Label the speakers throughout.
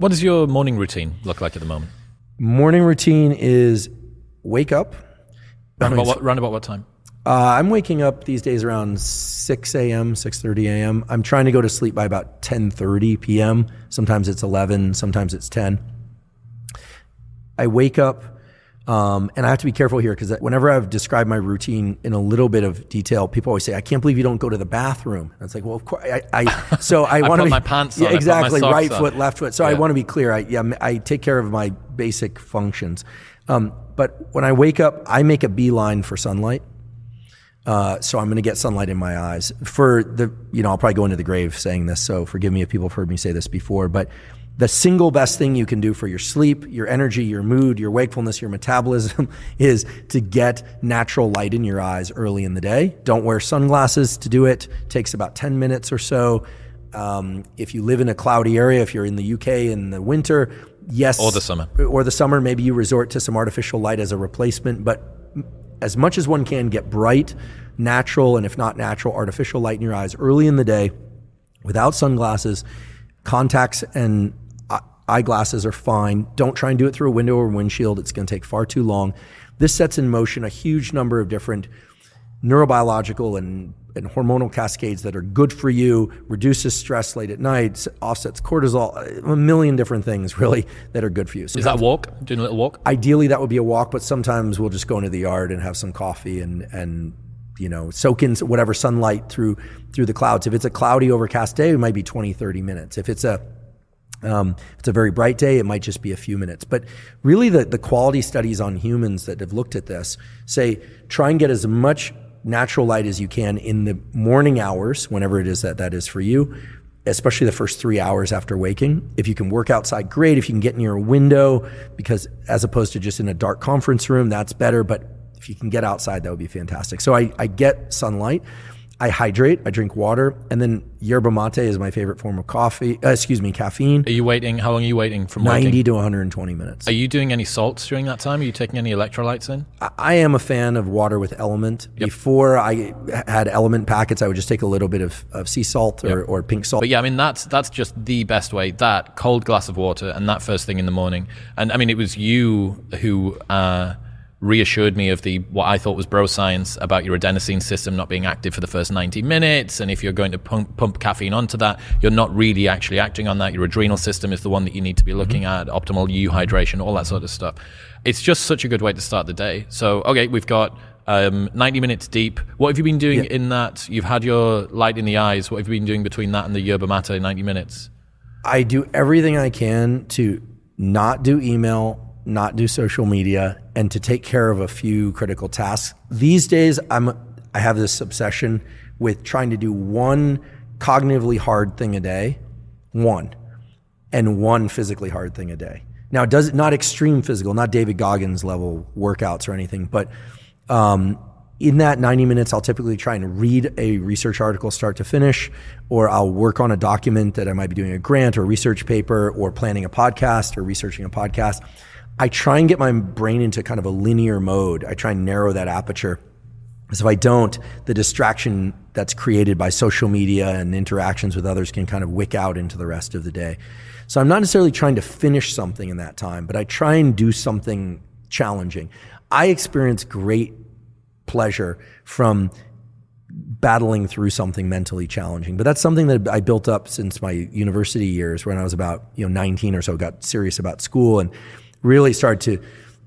Speaker 1: What does your morning routine look like at the moment?
Speaker 2: Morning routine is wake up.
Speaker 1: Round about what time?
Speaker 2: I'm waking up these days around 6 a.m., 6:30 a.m. I'm trying to go to sleep by about 10:30 p.m. Sometimes it's 11, sometimes it's 10. I wake up, and I have to be careful here because whenever I've described my routine in a little bit of detail, people always say, "I can't believe you don't go to the bathroom." And it's like, well, of course, I want to
Speaker 1: put my pants on.
Speaker 2: Yeah, exactly, right
Speaker 1: on.
Speaker 2: foot, left foot. So I want to be clear. I take care of my basic functions. But when I wake up, I make a beeline for sunlight. So I'm going to get sunlight in my eyes. I'll probably go into the grave saying this, so forgive me if people have heard me say this before, but the single best thing you can do for your sleep, your energy, your mood, your wakefulness, your metabolism is to get natural light in your eyes early in the day. Don't wear sunglasses to do it. It takes about 10 minutes or so. If you live in a cloudy area, if you're in the UK in the winter, yes.
Speaker 1: Or the summer,
Speaker 2: maybe you resort to some artificial light as a replacement, but as much as one can, get bright, natural, and if not natural, artificial light in your eyes early in the day without sunglasses. Contacts and eyeglasses are fine. Don't try and do it through a window or windshield. It's going to take far too long. This sets in motion a huge number of different neurobiological and hormonal cascades that are good for you, reduces stress late at night, offsets cortisol, a million different things really that are good for you.
Speaker 1: Is that a walk? Doing a little walk?
Speaker 2: Ideally that would be a walk, but sometimes we'll just go into the yard and have some coffee and soak in whatever sunlight through the clouds. If it's a cloudy, overcast day, it might be 20, 30 minutes. If it's a very bright day, it might just be a few minutes. But really the quality studies on humans that have looked at this say try and get as much natural light as you can in the morning hours, whenever it is that is for you, especially the first 3 hours after waking. If you can work outside, great. If you can get near a window, because as opposed to just in a dark conference room, that's better. But if you can get outside, that would be fantastic. So I get sunlight. I hydrate, I drink water, and then yerba mate is my favorite form of caffeine.
Speaker 1: Are you waiting? How long are you waiting from
Speaker 2: 90 to 120 minutes.
Speaker 1: Are you doing any salts during that time? Are you taking any electrolytes in?
Speaker 2: I am a fan of water with element. Yep. Before I had element packets, I would just take a little bit of sea salt or pink salt.
Speaker 1: But yeah, I mean, that's just the best way. That cold glass of water and that first thing in the morning. And I mean, it was you who reassured me of what I thought was bro science about your adenosine system not being active for the first 90 minutes. And if you're going to pump caffeine onto that, you're not really actually acting on that. Your adrenal system is the one that you need to be looking at, optimal hydration, all that sort of stuff. It's just such a good way to start the day. So, okay, we've got 90 minutes deep. What have you been doing in that? You've had your light in the eyes. What have you been doing between that and the yerba mate 90 minutes?
Speaker 2: I do everything I can to not do email, not do social media, and to take care of a few critical tasks. These days, I have this obsession with trying to do one cognitively hard thing a day, and one physically hard thing a day. Now, not extreme physical, not David Goggins level workouts or anything, but in that 90 minutes, I'll typically try and read a research article start to finish, or I'll work on a document that I might be doing a grant or a research paper or planning a podcast or researching a podcast. I try and get my brain into kind of a linear mode. I try and narrow that aperture. Because if I don't, the distraction that's created by social media and interactions with others can kind of wick out into the rest of the day. So I'm not necessarily trying to finish something in that time, but I try and do something challenging. I experience great pleasure from battling through something mentally challenging. But that's something that I built up since my university years when I was about 19 or so, got serious about school and really started to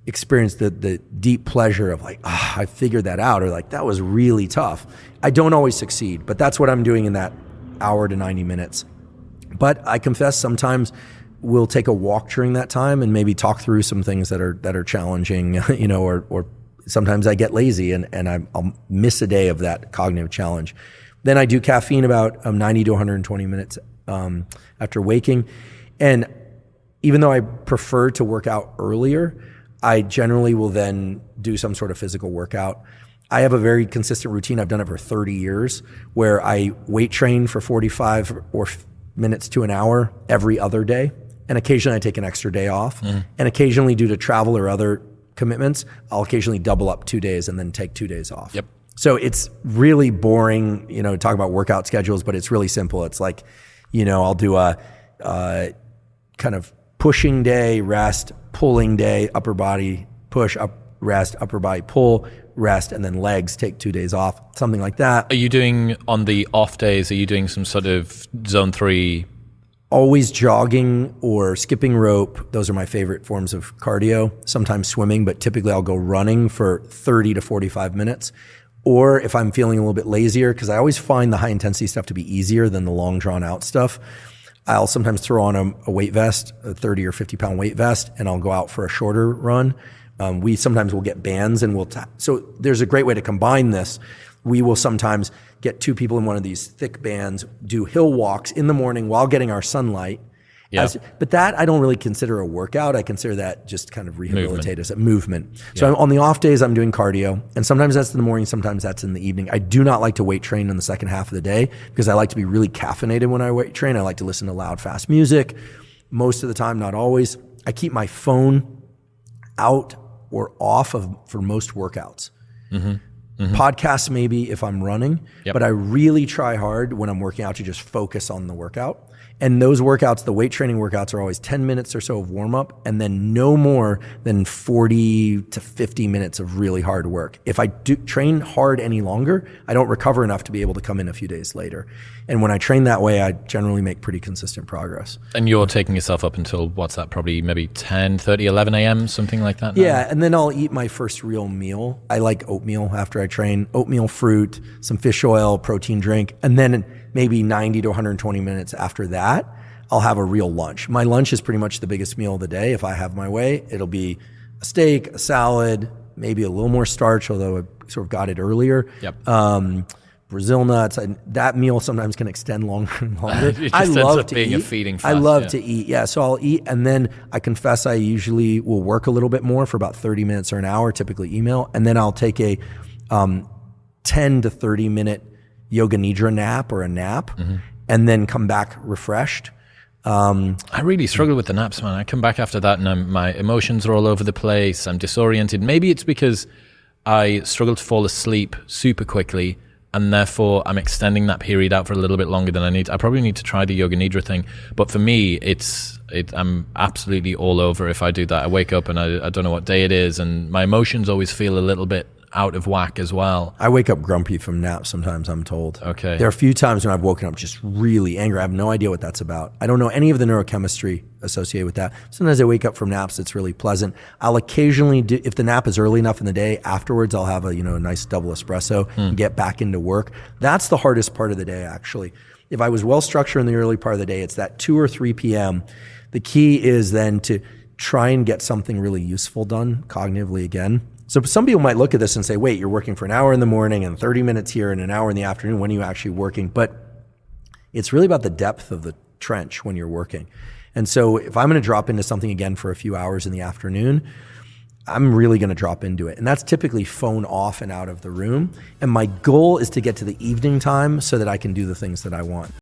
Speaker 2: experience the deep pleasure of I figured that out, or that was really tough. I don't always succeed, but that's what I'm doing in that hour to 90 minutes. But I confess sometimes we'll take a walk during that time and maybe talk through some things that are challenging, or sometimes I get lazy and I'll miss a day of that cognitive challenge. Then I do caffeine about 90 to 120 minutes after waking. And even though I prefer to work out earlier, I generally will then do some sort of physical workout. I have a very consistent routine. I've done it for 30 years where I weight train for 45 or minutes to an hour every other day. And occasionally I take an extra day off. And occasionally due to travel or other commitments, I'll occasionally double up 2 days and then take 2 days off.
Speaker 1: Yep.
Speaker 2: So it's really boring, to talk about workout schedules, but it's really simple. It's I'll do a kind of pushing day, rest, pulling day, upper body push, rest, upper body pull, rest, and then legs, take 2 days off, something like that.
Speaker 1: Are you doing, on the off days, are you doing some sort of zone 3?
Speaker 2: Always jogging or skipping rope. Those are my favorite forms of cardio. Sometimes swimming, but typically I'll go running for 30 to 45 minutes. Or if I'm feeling a little bit lazier, because I always find the high intensity stuff to be easier than the long drawn out stuff, I'll sometimes throw on a weight vest, a 30 or 50 pound weight vest, and I'll go out for a shorter run. We sometimes will get bands and so there's a great way to combine this. We will sometimes get 2 people in one of these thick bands, do hill walks in the morning while getting our sunlight.
Speaker 1: Yeah.
Speaker 2: But that I don't really consider a workout. I consider that just kind of rehabilitative movement. So on the off days, I'm doing cardio, and sometimes that's in the morning, sometimes that's in the evening. I do not like to weight train in the second half of the day because I like to be really caffeinated when I weight train. I like to listen to loud, fast music. Most of the time, not always. I keep my phone out or off for most workouts. Podcasts maybe if I'm running, but I really try hard when I'm working out to just focus on the workout. And those workouts, the weight training workouts, are always 10 minutes or so of warm up and then no more than 40 to 50 minutes of really hard work. If I do train hard any longer, I don't recover enough to be able to come in a few days later. And when I train that way, I generally make pretty consistent progress.
Speaker 1: And you're taking yourself up until, what's that, probably maybe 10, 30, 11 a.m., something like that?
Speaker 2: Yeah, and then I'll eat my first real meal. I like oatmeal after I train. Oatmeal, fruit, some fish oil, protein drink, and then maybe 90 to 120 minutes after that, I'll have a real lunch. My lunch is pretty much the biggest meal of the day. If I have my way, it'll be a steak, a salad, maybe a little more starch, although I sort of got it earlier. Brazil nuts. That meal sometimes can extend longer and longer.
Speaker 1: It just ends up being a feeding fast.
Speaker 2: I love to eat. Yeah, so I'll eat, and then I confess I usually will work a little bit more for about 30 minutes or an hour, typically email, and then I'll take a 10 to 30 minute yoga nidra nap or a nap, and then come back refreshed.
Speaker 1: I really struggle with the naps, man. I come back after that and my emotions are all over the place. I'm disoriented. Maybe it's because I struggle to fall asleep super quickly, and therefore I'm extending that period out for a little bit longer than I need. I probably need to try the yoga nidra thing, but for me, I'm absolutely all over if I do that. I wake up and I don't know what day it is, and my emotions always feel a little bit out of whack as well.
Speaker 2: I wake up grumpy from naps sometimes, I'm told.
Speaker 1: Okay.
Speaker 2: There are a few times when I've woken up just really angry. I have no idea what that's about. I don't know any of the neurochemistry associated with that. Sometimes I wake up from naps, it's really pleasant. I'll occasionally do, if the nap is early enough in the day, afterwards I'll have a nice double espresso and get back into work. That's the hardest part of the day, actually. If I was well structured in the early part of the day, it's that 2 or 3 p.m. The key is then to try and get something really useful done cognitively again. So some people might look at this and say, wait, you're working for an hour in the morning and 30 minutes here and an hour in the afternoon. When are you actually working? But it's really about the depth of the trench when you're working. And so if I'm going to drop into something again for a few hours in the afternoon, I'm really going to drop into it. And that's typically phone off and out of the room. And my goal is to get to the evening time so that I can do the things that I want.